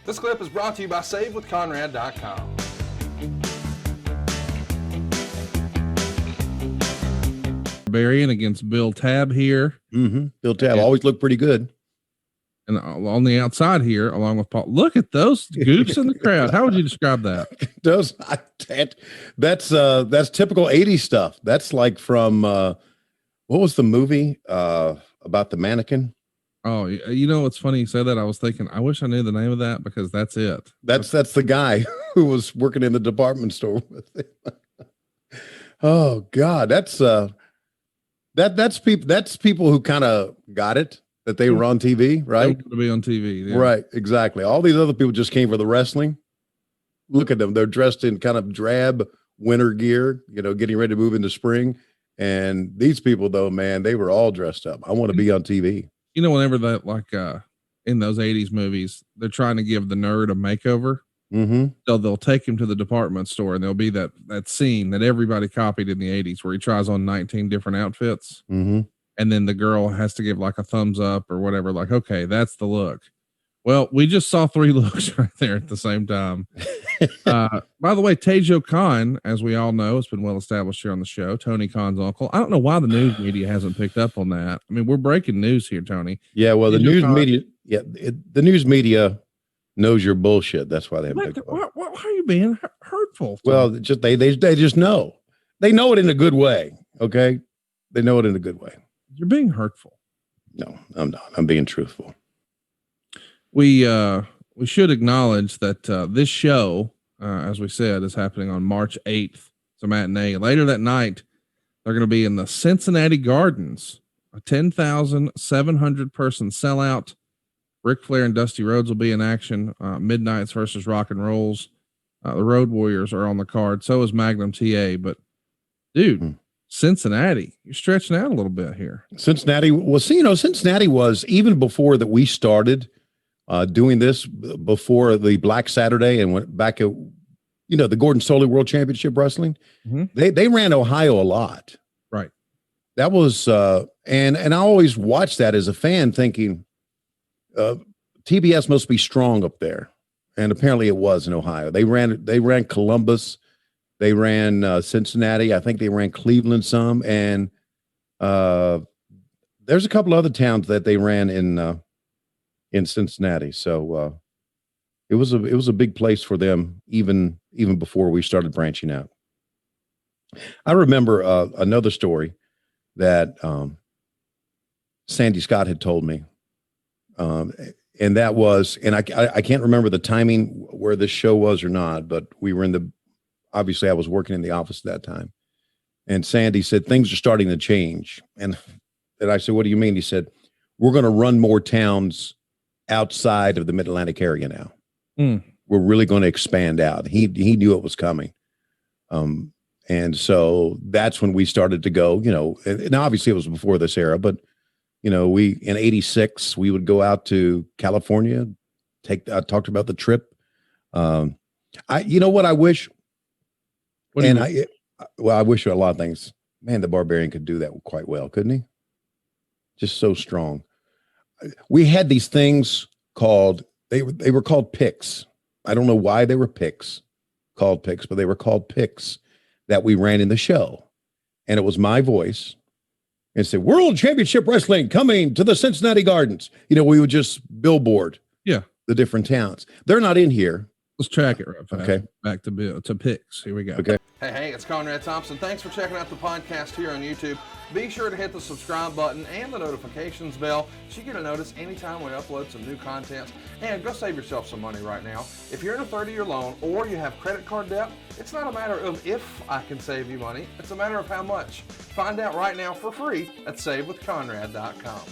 This clip is brought to you by SaveWithConrad.com. Barbarian against Bill Tabb here. Bill Tabb always looked pretty good. And on the outside here, along with Paul. Look at those goofs in the crowd. How would you describe that? That's typical 80s stuff. That's like from what was the movie about the mannequin? Oh, you know what's funny? You said that. I was thinking, I wish I knew the name of that because that's it. That's the guy who was working in the department store with him. Oh God, that's people who kind of got it. That they were on TV, right? To be on TV, yeah. Right? Exactly. All these other people just came for the wrestling. Look at them; they're dressed in kind of drab winter gear, getting ready to move into spring. And these people, though, man, they were all dressed up. I want to be on TV. Whenever that, in those '80s movies, they're trying to give the nerd a makeover. So they'll take him to the department store, and there'll be that scene that everybody copied in the '80s, where he tries on 19 different outfits. And then the girl has to give like a thumbs up or whatever. Like, okay, that's the look. Well, we just saw 3 looks right there at the same time. By the way, Tejo Khan, as we all know, has been well established here on the show. Tony Khan's uncle. I don't know why the news media hasn't picked up on that. I mean, we're breaking news here, Tony. Yeah, well, the news media, the news media knows your bullshit. That's why they haven't picked up. Why are you being hurtful? Well, just they just know. They know it in a good way. Okay, they know it in a good way. You're being hurtful. No, I'm not. I'm being truthful. We should acknowledge that this show, as we said, is happening on March 8th. It's a matinee. Later that night, they're going to be in the Cincinnati Gardens, a 10,700 person sellout. Ric Flair and Dusty Rhodes will be in action. Midnights versus Rock and Rolls. The Road Warriors are on the card. So is Magnum TA. But, dude, Cincinnati, you're stretching out a little bit here. Cincinnati was, Cincinnati was, even before that we started doing this, before the Black Saturday and went back at, the Gordon Soley World Championship Wrestling, they ran Ohio a lot. Right. That was, and I always watched that as a fan thinking, TBS must be strong up there. And apparently it was in Ohio. They ran Columbus. They ran Cincinnati. I think they ran Cleveland some. And there's a couple other towns that they ran in Cincinnati. So it was a big place for them even before we started branching out. I remember another story that Sandy Scott had told me. And that was, and I can't remember the timing where this show was or not, but we were obviously I was working in the office at that time. And Sandy said, things are starting to change. And I said, what do you mean? He said, we're going to run more towns outside of the Mid-Atlantic area now. We're really going to expand out. He knew it was coming. And so that's when we started to go, and obviously it was before this era, but we, in '86, we would go out to California. I talked about the trip. I wish. I wish a lot of things, man, the Barbarian could do that quite well. Couldn't he? Just so strong. We had these things called, they were called picks. I don't know why they were called picks, but they were called picks that we ran in the show. And it was my voice. And said, World Championship Wrestling coming to the Cincinnati Gardens. We would just billboard the different towns. They're not in here. Let's track it right fast. Okay. Back to picks. Here we go. Okay. Hey, it's Conrad Thompson. Thanks for checking out the podcast here on YouTube. Be sure to hit the subscribe button and the notifications bell so you get a notice anytime we upload some new content. And go save yourself some money right now. If you're in a 30-year loan or you have credit card debt, it's not a matter of if I can save you money. It's a matter of how much. Find out right now for free at SaveWithConrad.com.